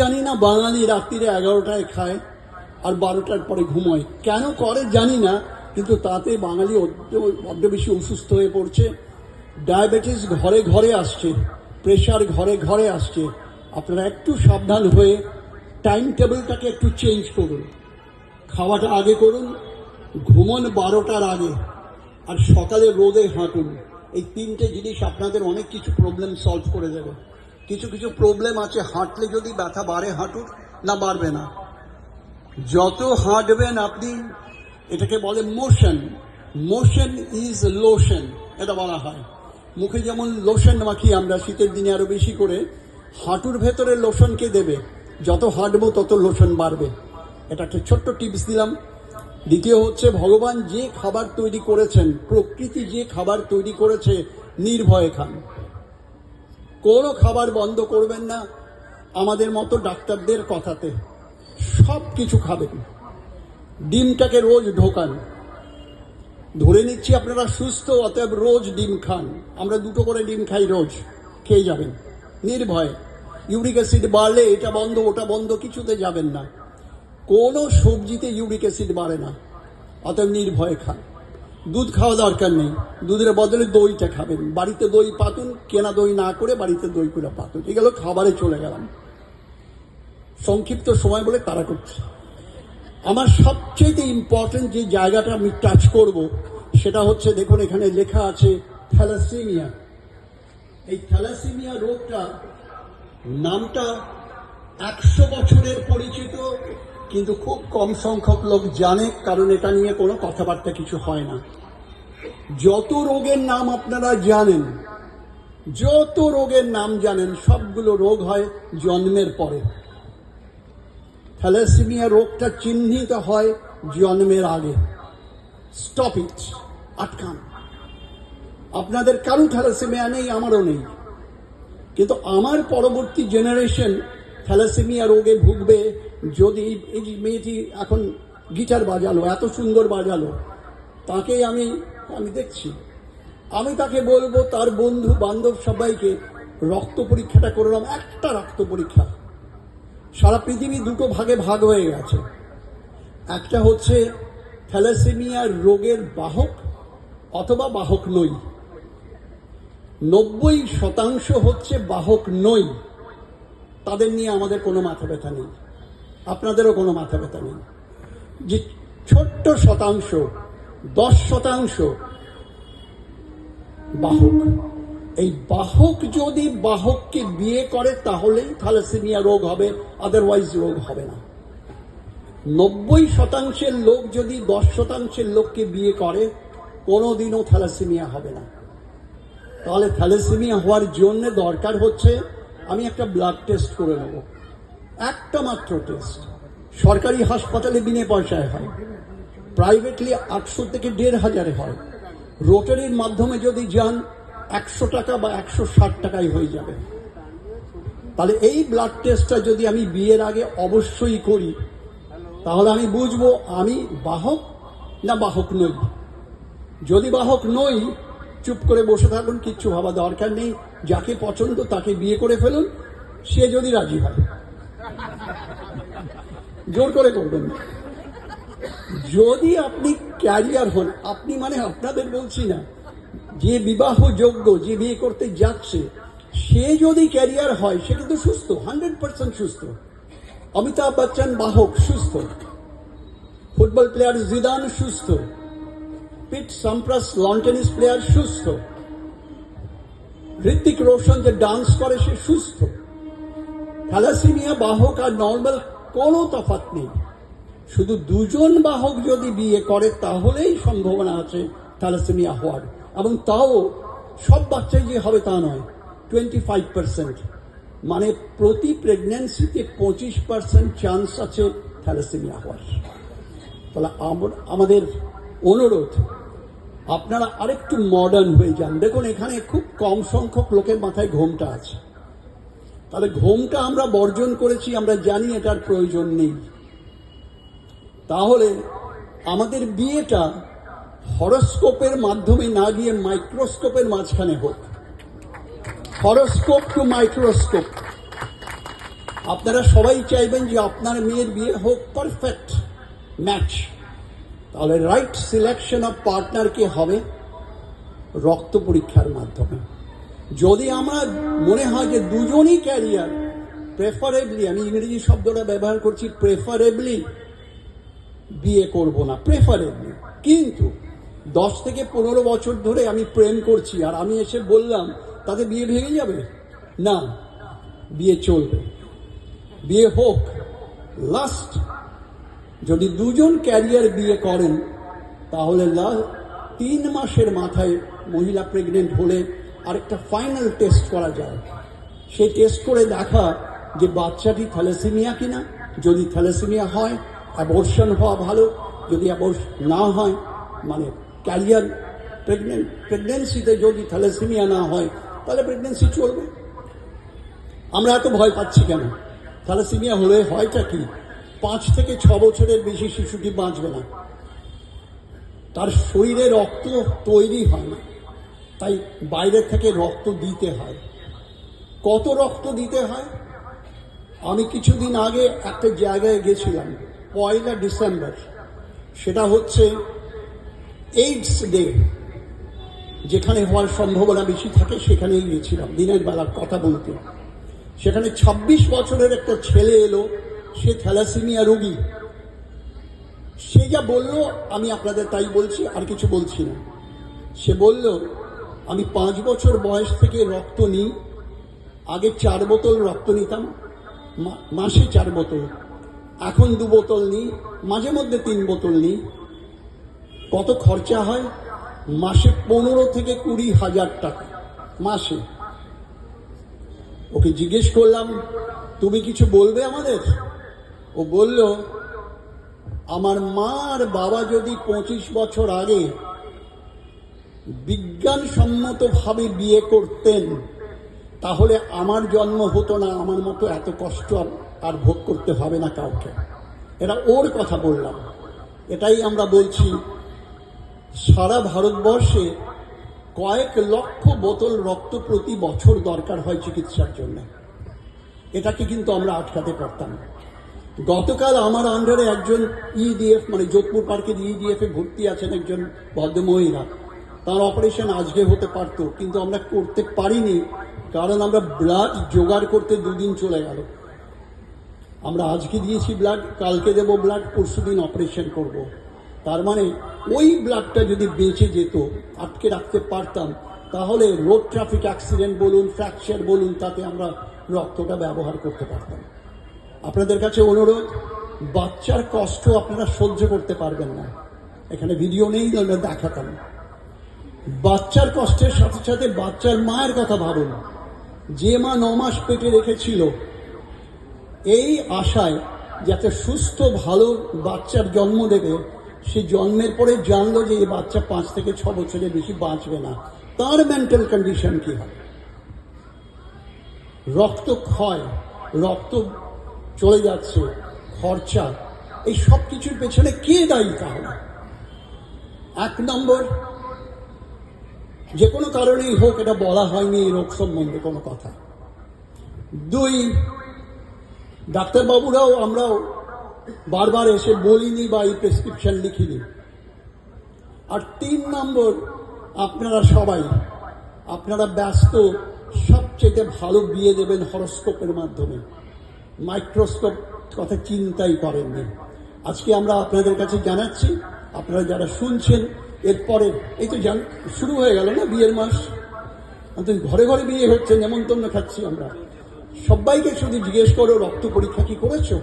জানি না বাঙালি রাত্রিরে 11টায় খায় আর 12টার পরে ঘুমোয়, কেন করে জানি না, কিন্তু তাতে বাঙালি বড্ড বেশি অসুস্থ হয়ে পড়ছে। ডায়াবেটিস ঘরে ঘরে আসছে, প্রেশার ঘরে ঘরে আসছে। আপনারা একটু সাবধান হয়ে টাইম টেবিলটাকে একটু চেঞ্জ করুন। খাওয়াটা আগে করুন, ঘুমন 12টার আগে, আর সকালে রোদে হাঁটুন। এই তিনটে জিনিস আপনাদের অনেক কিছু প্রবলেম সলভ করে দেবে। কিছু কিছু প্রবলেম আছে, হাঁটলে যদি ব্যথা বাড়ে হাঁটুন, না বাড়বে না। যত হাঁটবেন আপনি, এটাকে বলে মোশন, মোশন ইজ লোশন, এটা বলা হয়। মুখে যেমন লোশন মাখি আমরা শীতের দিনে আরো বেশি করে, হাঁটুর ভেতরে লোশনকে দেবে, যত হাঁটবো তত লোশন বাড়বে। এটা একটা ছোট্ট টিপস দিলাম। দ্বিতীয় হচ্ছে, ভগবান যে খাবার তৈরি করেছেন, প্রকৃতি যে খাবার তৈরি করেছে, নির্ভয়ে খান। কোনো খাবার বন্ধ করবেন না আমাদের মতো ডাক্তারদের কথাতে, সব কিছু খাবেন। ডিমটাকে রোজ ঢোকান। ধরে নিচ্ছি আপনারা সুস্থ, অতএব রোজ ডিম খান। আমরা 2টো করে ডিম খাই রোজ, খেয়ে যাবেন নির্ভয়ে। ইউরিক অ্যাসিড বাড়লে এটা বন্ধ ওটা বন্ধ কিছুতে যাবেন না। কোনো সবজিতে ইউরিক অ্যাসিড বাড়ে না, অতএব নির্ভয়ে খান। দুধ খাওয়া দরকার নেই, দুধের বদলে দইটা খাবেন। বাড়িতে দই পাতুন, কেনা দই না করে বাড়িতে দই করে পাতুন। এগুলো খাবারে চলে গেলাম, সংক্ষিপ্ত সময় বলে তারা করছে। আমার সবচেয়ে ইম্পর্টেন্ট যে জায়গাটা আমি টাচ করব সেটা হচ্ছে, দেখুন এখানে লেখা আছে থ্যালাসেমিয়া। এই থ্যালাসেমিয়া রোগটা, নামটা 100 বছরের পরিচিত, কিন্তু খুব কম সংখ্যক লোক জানে, কারণ এটা নিয়ে কোনো কথাবার্তা কিছু হয় না। যত রোগের নাম আপনারা জানেন, যত রোগের নাম জানেন, সবগুলো রোগ হয় জন্মের পরে। থ্যালাসেমিয়া রোগটা চিহ্নিত হয় জন্মের আগে। স্টপ ইট, আটকান। আপনাদের কারো থ্যালাসেমিয়া নেই, আমারও নেই, কিন্তু আমার পরবর্তী জেনারেশন থ্যালাসেমিয়া রোগে ভুগবে। যদি এই যে মেয়েটি এখন গিটার বাজালো, এত সুন্দর বাজালো, তাকেই আমি দেখছি, আমি তাকে বলবো তার বন্ধু বান্ধব সবাইকে, রক্ত পরীক্ষাটা করলাম। একটা রক্ত পরীক্ষা, সারা পৃথিবী 2টো ভাগে ভাগ হয়ে গেছে। একটা হচ্ছে থ্যালাসেমিয়া রোগের বাহক অথবা বাহক নই। 90% হচ্ছে বাহক নই। তাদের নিয়ে আমাদের কোনো মাথা ব্যথা নেই, আপনাদেরও কোনো মাথা ব্যথা নেই। যে ছোট্ট শতাংশ, 10% বাহক, এই বাহক যদি বাহককে বিয়ে করে তাহলেই থ্যালাসেমিয়া রোগ হবে, আদারওয়াইজ রোগ হবে না। 90% লোক যদি 10% লোককে বিয়ে করে, কোনোদিনও থ্যালাসেমিয়া হবে না। তাহলে থ্যালাসেমিয়া হওয়ার জন্য দরকার হচ্ছে, আমি একটা ব্লাড টেস্ট করে নেব, একটা মাত্র টেস্ট। সরকারি হাসপাতালে বিনা পয়সায় হয়, প্রাইভেটলি 800 থেকে 1500 হয়। রোটারির মাধ্যমে যদি যান 100 টাকা বা 160 টাকায় হয়ে যাবে। তাহলে এই ব্লাড টেস্টটা যদি আমি বিয়ের আগে অবশ্যই করি, তাহলে আমি বুঝবো আমি বাহক না বাহক নই। যদি বাহক নই, চুপ করে বসে থাকুন, কিচ্ছু ভাবা দরকার নেই। যাকে পছন্দ তাকে বিয়ে করে ফেলুন, সে যদি রাজি হয়। জোর করে করবেন না। যদি আপনি ক্যারিয়ার হন, আপনি মানে আপনাদের বলছি না, যে বিবাহ যোগ্য, যে বিয়ে করতে যাচ্ছে, সে যদি ক্যারিয়ার হয়, সে কিন্তু সুস্থ, 100% সুস্থ। অমিতাভ বচ্চন বাহক, সুস্থ। ফুটবল প্লেয়ার জিদান সুস্থ। পিট সাম্প্রাস লন টেনিস প্লেয়ার সুস্থ। ঋত্বিক রোশন যে ডান্স করে সে সুস্থ। থ্যালাসেমিয়া বাহক আর নর্মাল কোনো তফাৎ নেই। শুধু 2জন বাহক যদি বিয়ে করে তাহলেই সম্ভাবনা আছে থ্যালাসেমিয়া হওয়ার, এবং তাও সব বাচ্চাই যে হবে তা নয়, 25%। মানে প্রতি প্রেগন্যান্সিতে 25% চান্স আছে থ্যালাসেমিয়া হওয়ার। তাহলে আমাদের অনুরোধ, আপনারা আরেকটু মডার্ন হয়ে যান। দেখুন এখানে খুব কম সংখ্যক লোকের মাথায় ঘোমটা আছে। তাহলে ঘোমটা আমরা বর্জন করেছি, আমরা জানি এটার প্রয়োজন নেই। তাহলে আমাদের বিয়েটা হরোস্কোপের মাধ্যমে না গিয়ে মাইক্রোস্কোপের মাঝখানে হোক। Horoscope to microscope. আপনারা সবাই চাইবেন যে আপনার মেয়ের বিয়ে হোক পারফেক্ট ম্যাচ। তাহলে রাইট সিলেকশন অফ পার্টনারকে হবে রক্ত পরীক্ষার মাধ্যমে। যদি আমার মনে হয় যে দুজনই ক্যারিয়ার, প্রেফারেবলি, আমি ইংরেজি শব্দটা ব্যবহার করছি, প্রেফারেবলি বিয়ে করব না, প্রেফারেবলি। কিন্তু 10 থেকে 15 বছর ধরে আমি প্রেম করছি আর আমি এসে বললাম, তাতে বিয়ে ভেঙে যাবে? না, বিয়ে চলবে, বিয়ে হোক। লাস্ট যদি দুজন ক্যারিয়ার বিয়ে করেন, তাহলে 3 মাসের মাথায় মহিলা প্রেগনেন্ট হলে আরেকটা ফাইনাল টেস্ট করা যায়। সেই টেস্ট করে দেখা যে বাচ্চাটি থ্যালাসেমিয়া কিনা। যদি থ্যালাসেমিয়া হয়, অ্যাবর্শন হওয়া ভালো। যদি না হয়, মানে ক্যারিয়ার প্রেগনেন্সিতে যদি থ্যালাসেমিয়া না হয়, তাহলে প্রেগনেন্সি চলবে। আমরা এত ভয় পাচ্ছি কেন? থ্যালাসেমিয়া হলে হয়টা কি? 5 থেকে 6 বছরের বেশি শিশুটি বাঁচবে না, তার শরীরে রক্ত তৈরি হয় না, তাই বাইরে থেকে রক্ত দিতে হয়। কত রক্ত দিতে হয়? আমি কিছুদিন আগে একটা জায়গায় গেছিলাম, 1 ডিসেম্বর, সেটা হচ্ছে এইডস ডে, যেখানে হওয়ার সম্ভাবনা বেশি থাকে, সেখানেই গেছিলাম দিনের বেলার কথা বলতে। সেখানে 26 বছরের একটা ছেলে এলো, সে থ্যালাসেমিয়া রোগী। সে যা বলল, আমি আপনাদের তাই বলছি, আর কিছু বলছি না। সে বলল, আমি 5 বছর বয়স থেকে রক্ত নিই। আগে 4 বোতল রক্ত নিতাম, মাসে 4 বোতল। এখন 2 বোতল নিই, মাঝে মধ্যে 3 বোতল নিই। কত খরচা হয়? মাসে 15 থেকে 20 হাজার টাকা মাসে। ওকে জিজ্ঞেস করলাম, তুমি কিছু বলবে আমাদের? ও বলল, আমার মা আর বাবা যদি 25 বছর আগে বিজ্ঞানসম্মতভাবে বিয়ে করতেন, তাহলে আমার জন্ম হতো না, আমার মতো এত কষ্ট আর ভোগ করতে হবে না কাউকে। এটা ওর কথা বললাম। এটাই আমরা বলছি, সারা ভারতবর্ষে কয়েক লক্ষ বোতল রক্ত প্রতি বছর দরকার হয় চিকিৎসার জন্য। এটাকে কিন্তু আমরা আটকাতে পারতাম। গতকাল আমার আন্ডারে একজন ইডিএফ, মানে যোধপুর পার্কের ইডিএফ এ ভর্তি আছেন একজন ভদ্রমহিলা। তার অপারেশন আজকে হতে পারতো, কিন্তু আমরা করতে পারিনি, কারণ আমরা ব্লাড জোগাড় করতে 2 দিন চলে গেল। আমরা আজকে দিয়েছি ব্লাড, কালকে দেবো ব্লাড, পরশুদিন অপারেশন করব। তার মানে ওই ব্লাডটা যদি বেঁচে যেত, আটকে রাখতে পারতাম, তাহলে রোড ট্রাফিক অ্যাক্সিডেন্ট বলুন, ফ্র্যাকচার বলুন, তাতে আমরা রক্তটা ব্যবহার করতে পারতাম। আপনাদের কাছে অনুরোধ, বাচ্চার কষ্ট আপনারা সহ্য করতে পারবেন না। এখানে ভিডিও নেই, আমরা দেখাতাম। বাচ্চার কষ্টের সাথে সাথে বাচ্চার মায়ের কথা ভাবুন। যে মা 9 মাস পেটে রেখেছিল এই আশায় যাতে সুস্থ ভালো বাচ্চার জন্ম দেবে, সে জন্মের পরে জানলো যে এই বাচ্চা 5 থেকে 6 বছরের বেশি বাঁচবে না, তার মেন্টাল কন্ডিশন কি হয়? রক্ত ক্ষয়, রক্ত চলে যাচ্ছে, খরচা, এই সব কিছুর পেছনে কে দায়ী তাহলে? 1 নম্বর, যে কোনো কারণেই হোক, এটা বলা হয়নি এই রোগ সম্বন্ধে কোনো কথা। 2, ডাক্তারবাবুরাও আমরাও বারবার এসে বলিনি বা এই প্রেসক্রিপশন লিখিনি। আর 3 নম্বর, আপনারা সবাই, আপনারা ব্যস্ত, সবচেয়ে ভালো বিয়ে দেবেন হরস্কোপের মাধ্যমে, মাইক্রোস্কোপ কথা চিন্তাই করেননি। আজকে আমরা আপনাদের কাছে জানাচ্ছি, আপনারা যারা শুনছেন, এরপরে এই তো শুরু হয়ে গেল না বিয়ের মাস, ঘরে ঘরে বিয়ে হচ্ছে, নেমন্তন্ন খাচ্ছি আমরা। সবাইকে শুধু জিজ্ঞেস করো, রক্ত পরীক্ষা কি করেছো?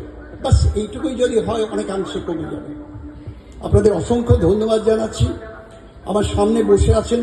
বাস এইটুকুই যদি হয়, অনেকাংশে কমে যাবে। আপনাদের অসংখ্য ধন্যবাদ জানাচ্ছি। আমার সামনে বসে আছেন